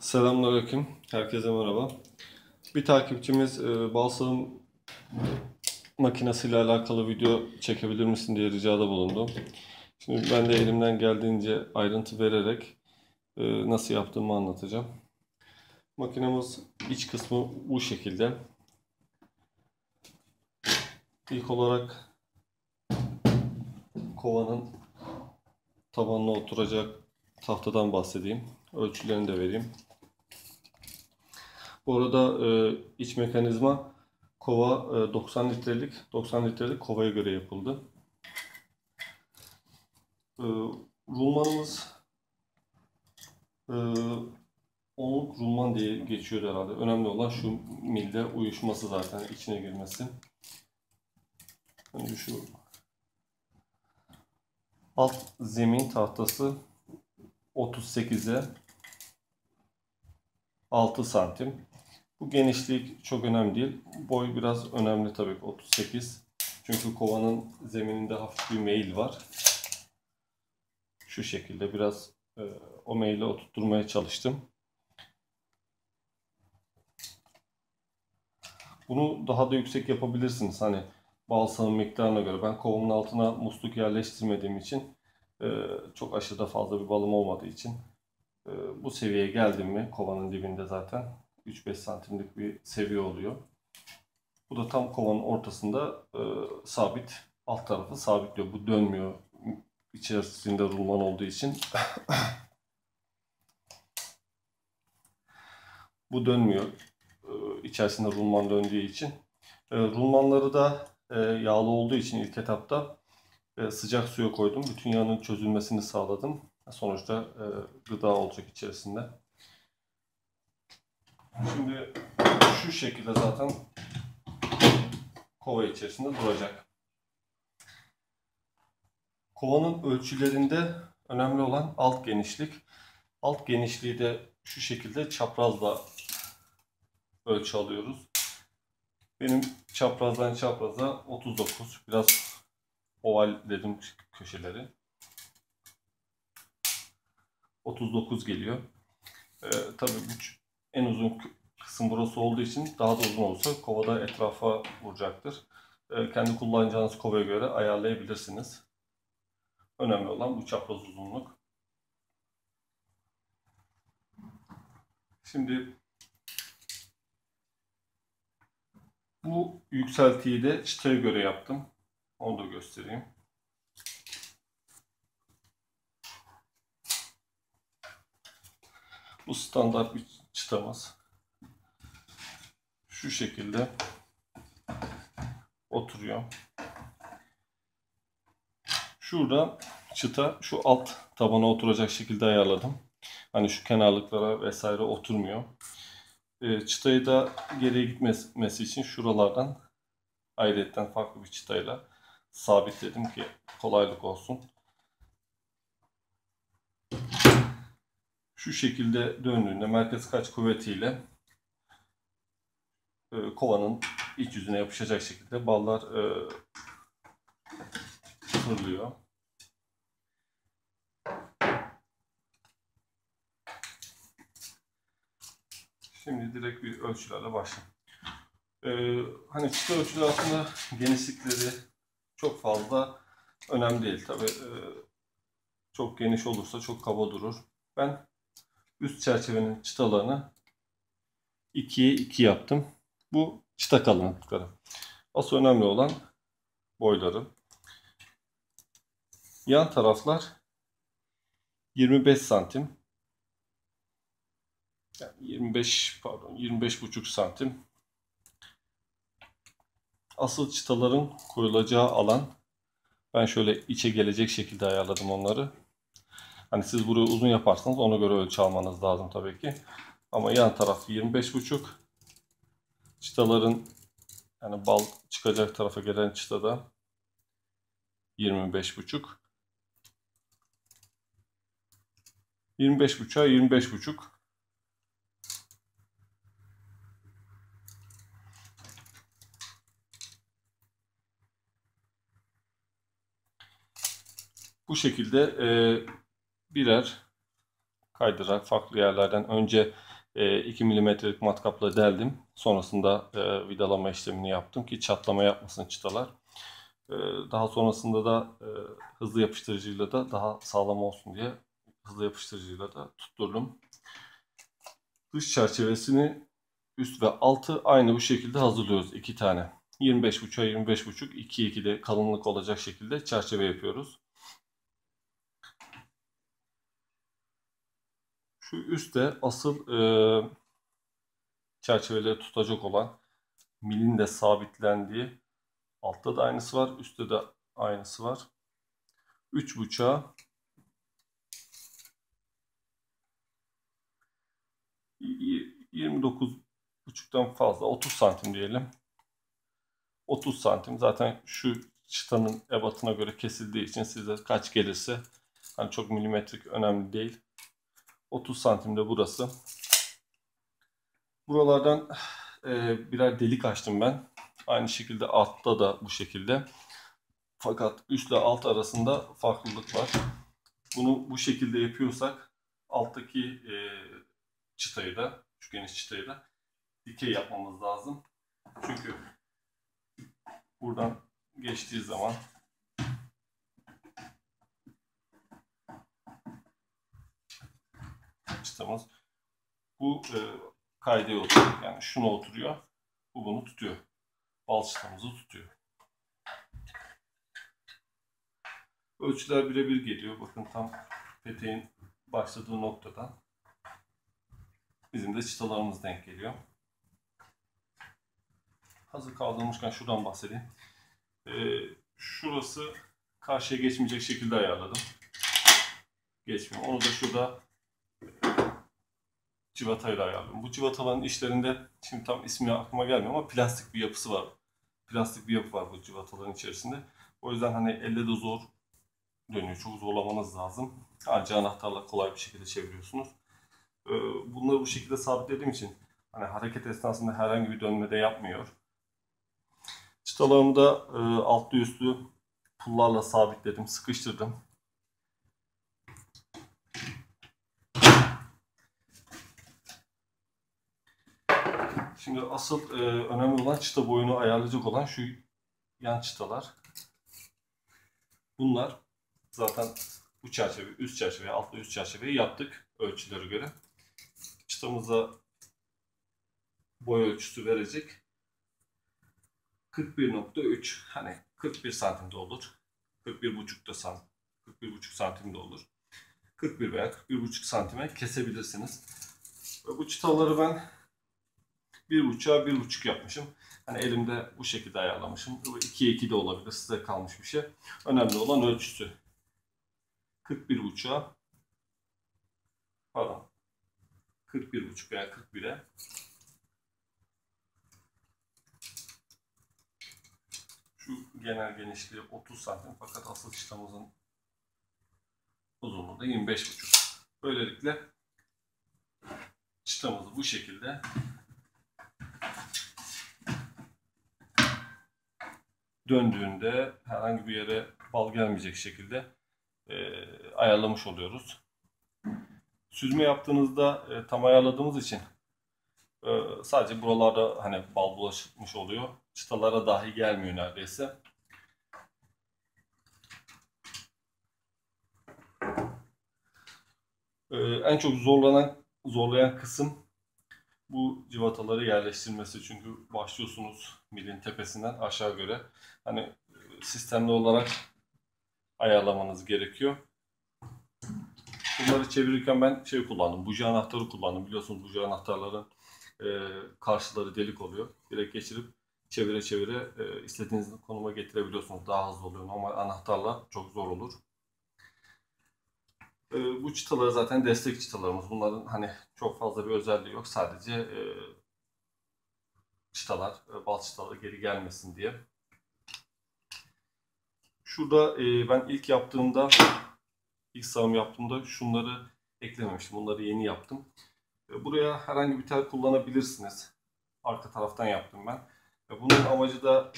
Selamünaleyküm. Herkese merhaba. Bir takipçimiz balsam makinesiyle alakalı video çekebilir misin diye ricada bulundu. Şimdi ben de elimden geldiğince ayrıntı vererek nasıl yaptığımı anlatacağım. Makinemiz iç kısmı bu şekilde. İlk olarak kovanın tabanına oturacak tahtadan bahsedeyim. Ölçülerini de vereyim. Bu arada iç mekanizma kova 90 litrelik kovaya göre yapıldı. Rulmanımız onluk rulman diye geçiyor herhalde. Önemli olan şu milde uyuşması, zaten içine girmesi. Önce şu alt zemin tahtası 38'e 6 santim. Bu genişlik çok önemli değil. Boy biraz önemli tabii ki, 38. Çünkü kovanın zemininde hafif bir meyil var. Şu şekilde biraz o meyili oturtmaya çalıştım. Bunu daha da yüksek yapabilirsiniz. Hani balsamın miktarına göre. Ben kovamın altına musluk yerleştirmediğim için çok aşırıda fazla bir balım olmadığı için bu seviyeye geldim mi kovanın dibinde zaten 3-5 santimlik bir seviye oluyor. Bu da tam kovanın ortasında sabit. Alt tarafı sabitliyor. Bu dönmüyor. İçerisinde rulman olduğu için. Bu dönmüyor. İçerisinde rulman döndüğü için. Rulmanları da yağlı olduğu için ilk etapta sıcak suya koydum. Bütün yağının çözülmesini sağladım. Sonuçta gıda olacak içerisinde. Şimdi şu şekilde zaten kova içerisinde duracak. Kovanın ölçülerinde önemli olan alt genişlik. Alt genişliği de şu şekilde çaprazla ölçü alıyoruz. Benim çaprazdan çapraza 39. Biraz ovalledim köşeleri. 39 geliyor. Tabii en uzun kısım burası olduğu için daha da uzun olsa kovada etrafa vuracaktır. Kendi kullanacağınız kovaya göre ayarlayabilirsiniz. Önemli olan bu çapraz uzunluk. Şimdi bu yükseltiyi de çıtaya göre yaptım. Onu da göstereyim. Bu standart bir çıtamız. Şu şekilde oturuyor. Şurada çıta şu alt tabana oturacak şekilde ayarladım. Hani şu kenarlıklara vesaire oturmuyor. Çıtayı da geriye gitmesi için şuralardan ayrıyetten farklı bir çıtayla sabitledim ki kolaylık olsun. Şu şekilde döndüğünde merkez kaç kuvvetiyle kovanın iç yüzüne yapışacak şekilde ballar fırlıyor. Şimdi direkt bir ölçülerle başlayalım. Hani çıta ölçüleri aslında genişlikleri çok fazla önemli değil. Tabii çok geniş olursa çok kaba durur. Ben üst çerçevenin çıtalarını 2'ye 2 yaptım. Bu çıta kalınlıkları. Asıl önemli olan boyları. Yan taraflar 25 santim. Yani 25,5 santim. Asıl çıtaların koyulacağı alan, ben şöyle içe gelecek şekilde ayarladım onları. Hani siz burayı uzun yaparsanız ona göre ölçü almanız lazım tabii ki. Ama yan taraf 25,5. Çıtaların, yani bal çıkacak tarafa gelen çıtada 25,5. 25,5'a 25,5. Bu şekilde birer kaydırarak farklı yerlerden önce 2 milimetrelik matkapla deldim. Sonrasında vidalama işlemini yaptım ki çatlama yapmasın çıtalar. Daha sonrasında da hızlı yapıştırıcıyla da daha sağlam olsun diye hızlı yapıştırıcıyla da tutturdum. Dış çerçevesini üst ve altı aynı bu şekilde hazırlıyoruz. 2 tane. 25,5'a 25,5 2'de kalınlık olacak şekilde çerçeve yapıyoruz. Şu üstte asıl çerçeveleri tutacak olan milin de sabitlendiği, altta da aynısı var, üstte de aynısı var. 3,5'a 29,5'tan fazla 30 santim diyelim. 30 santim zaten şu çıtanın ebatına göre kesildiği için size kaç gelirse hani çok milimetrik önemli değil. 30 santimde burası. Buralardan birer delik açtım ben. Aynı şekilde altta da bu şekilde. Fakat üst ile alt arasında farklılık var. Bunu bu şekilde yapıyorsak alttaki çıtayı da, şu geniş çıtayı da dikey yapmamız lazım. Çünkü buradan geçtiği zaman çıtamız bu kaydaya oturuyor. Yani şuna oturuyor. Bu bunu tutuyor. Bal çıtamızı tutuyor. Ölçüler birebir geliyor. Bakın tam peteğin başladığı noktadan bizim de çıtalarımız denk geliyor. Hazır kaldırmışken şuradan bahsedeyim. Şurası karşıya geçmeyecek şekilde ayarladım. Geçmiyor. Onu da şurada civatayla ayarladım. Bu civataların içlerinde şimdi tam ismi aklıma gelmiyor ama plastik bir yapısı var. Plastik bir yapı var bu civataların içerisinde. O yüzden hani elle de zor dönüyor. Çok zorlamanız lazım. Ancak anahtarla kolay bir şekilde çeviriyorsunuz. Bunları bu şekilde sabitlediğim için hani hareket esnasında herhangi bir dönme de yapmıyor. Çıtalarımı da altlı üstlü pullarla sabitledim, sıkıştırdım. Şimdi asıl önemli olan çıta boyunu ayarlayacak olan şu yan çıtalar. Bunlar zaten bu çerçeve, üst çerçeve, altlı üst çerçeveyi yaptık ölçülere göre. Çıtamıza boy ölçüsü verecek. 41,3 hani 41 santimde olur. 41,5 da 41,5 santimde olur. 41 veya 41,5 santime kesebilirsiniz. Ve bu çıtaları ben 1,5'a 1,5 yapmışım. Hani elimde bu şekilde ayarlamışım. 2'ye 2 de olabilir. Size kalmış bir şey. Önemli olan ölçüsü. 41,5'a pardon 41,5 veya 41'e şu genel genişliği 30 santim fakat asıl çıtamızın uzunluğu da 25,5. Böylelikle çıtamızı bu şekilde döndüğünde herhangi bir yere bal gelmeyecek şekilde ayarlamış oluyoruz. Süzme yaptığınızda tam ayarladığımız için sadece buralarda hani bal bulaşmış oluyor. Çıtalara dahi gelmiyor neredeyse. En çok zorlayan kısım bu civataları yerleştirmesi. Çünkü başlıyorsunuz milin tepesinden aşağı göre. Hani sistemli olarak ayarlamanız gerekiyor. Bunları çevirirken ben kullandım. Buji anahtarı kullandım. Biliyorsunuz buji anahtarların karşıları delik oluyor. Direkt geçirip çevire çevire istediğiniz konuma getirebiliyorsunuz. Daha hızlı oluyor. Normal anahtarla çok zor olur. Bu çıtaları zaten destek çıtalarımız. Bunların hani çok fazla bir özelliği yok. Sadece çıtalar, bal çıtaları geri gelmesin diye. Şurada ben ilk sağım yaptığımda şunları eklememiştim. Bunları yeni yaptım. Buraya herhangi bir tel kullanabilirsiniz. Arka taraftan yaptım ben. Bunun amacı da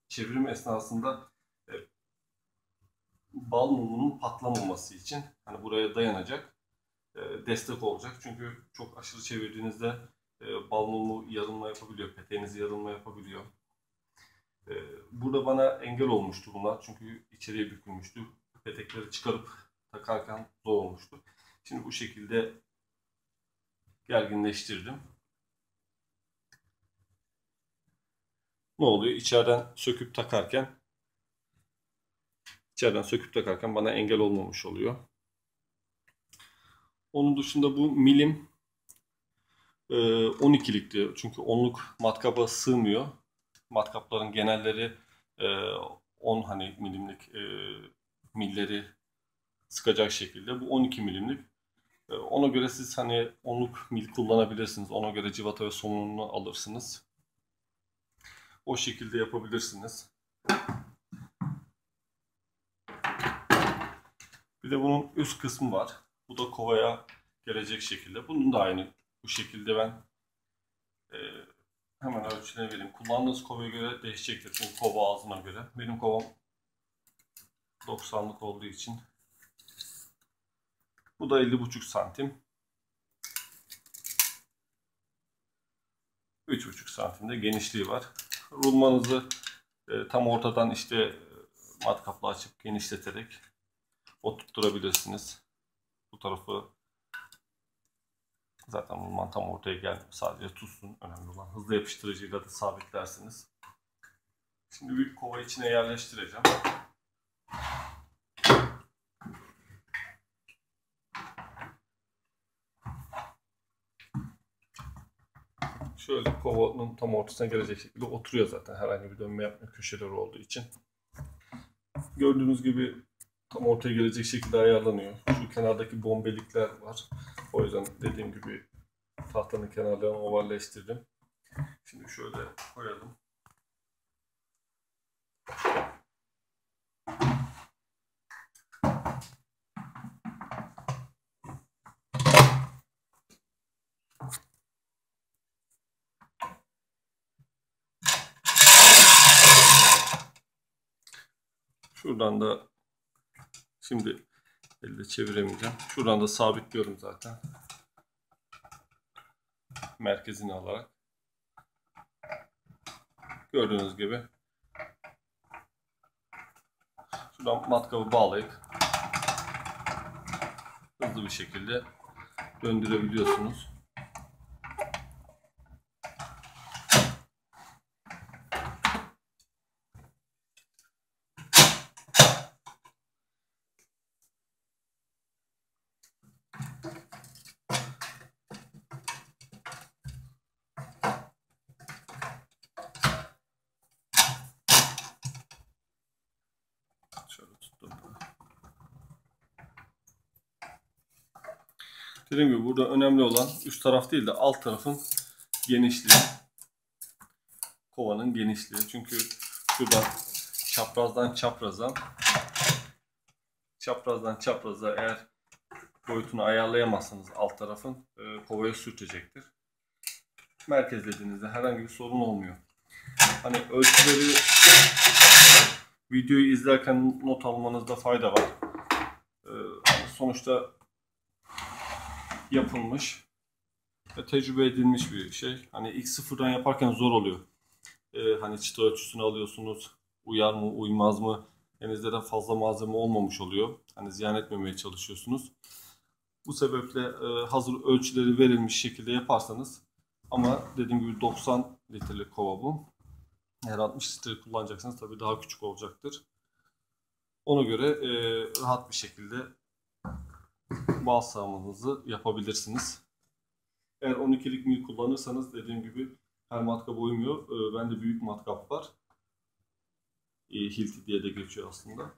çevrim esnasında bal mumunun patlamaması için hani buraya dayanacak destek olacak. Çünkü çok aşırı çevirdiğinizde bal mumu yarılma yapabiliyor, peteğiniz yarılma yapabiliyor. Burada bana engel olmuştu bunlar çünkü içeriye bükülmüştü. Petekleri çıkarıp takarken zor olmuştu. Şimdi bu şekilde gerginleştirdim. Ne oluyor? İçeriden söküp takarken bana engel olmamış oluyor. Onun dışında bu milim 12'likti. Çünkü 10'luk matkaba sığmıyor. Matkapların genelleri 10 hani milimlik milleri sıkacak şekilde. Bu 12 milimlik. Ona göre siz hani 10'luk mil kullanabilirsiniz. Ona göre civata ve somununu alırsınız. O şekilde yapabilirsiniz. Bir de bunun üst kısmı var. Bu da kovaya gelecek şekilde. Bunun da aynı bu şekilde ben hemen ölçülerini vereyim. Kullandığınız kovaya göre değişecektir. Çünkü kova ağzına göre. Benim kovam 90'lık olduğu için. Bu da 50,5 santim. 3,5 santimde genişliği var. Rulmanızı tam ortadan işte matkapla açıp genişleterek oturtturabilirsiniz. Bu tarafı zaten rulman tam ortaya gelmiyor. Sadece tutsun. Önemli olan hızlı yapıştırıcıyla da sabitlersiniz. Şimdi büyük kova içine yerleştireceğim. Şöyle kovanın tam ortasına gelecek şekilde oturuyor zaten. Herhangi bir dönme yapmıyor köşeleri olduğu için. Gördüğünüz gibi tam ortaya gelecek şekilde ayarlanıyor. Şu kenardaki bombelikler var. O yüzden dediğim gibi tahtanın kenarlarını ovalleştirdim. Şimdi şöyle koyalım. Şuradan da şimdi elde çeviremeyeceğim. Şuradan da sabitliyorum zaten. Merkezini alarak. Gördüğünüz gibi. Şuradan matkabı bağlayıp hızlı bir şekilde döndürebiliyorsunuz. Şöyle tuttum. Dediğim gibi burada önemli olan üst taraf değil de alt tarafın genişliği. Kovanın genişliği. Çünkü şuradan çaprazdan çapraza eğer boyutunu ayarlayamazsanız alt tarafın kovaya sürtecektir. Merkezlediğinizde herhangi bir sorun olmuyor. Hani ölçüleri videoyu izlerken not almanızda fayda var. Sonuçta yapılmış ve tecrübe edilmiş bir şey. Hani ilk sıfırdan yaparken zor oluyor. Hani çıta ölçüsünü alıyorsunuz. Uyar mı, uymaz mı? Elinizde de fazla malzeme olmamış oluyor. Hani ziyan etmemeye çalışıyorsunuz. Bu sebeple hazır ölçüleri verilmiş şekilde yaparsanız, ama dediğim gibi 90 litrelik kova bu. Eğer 60 litre kullanacaksanız tabii daha küçük olacaktır. Ona göre rahat bir şekilde bal sağımınızı yapabilirsiniz. Eğer 12'lik mil kullanırsanız dediğim gibi her matkap uymuyor. Bende büyük matkap var. Hilti diye de geçiyor aslında.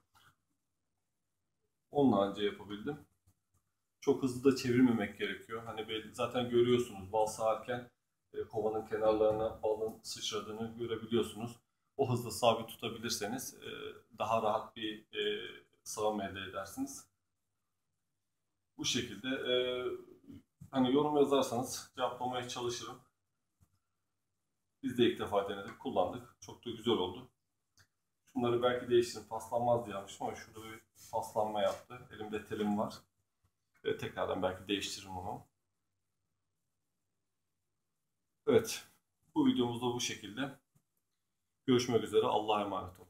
Onunla anca yapabildim. Çok hızlı da çevirmemek gerekiyor. Hani zaten görüyorsunuz bal sağarken kovanın kenarlarına balın sıçradığını görebiliyorsunuz. O hızla sabit tutabilirseniz daha rahat bir sağım elde edersiniz. Bu şekilde hani yorum yazarsanız cevaplamaya çalışırım. Biz de ilk defa denedik, kullandık. Çok da güzel oldu. Şunları belki değiştirin. Paslanmaz diye yapmıştım ama şurada bir paslanma yaptı. Elimde telim var. Tekrardan belki değiştiririm onu. Evet. Bu videomuz da bu şekilde. Görüşmek üzere. Allah'a emanet olun.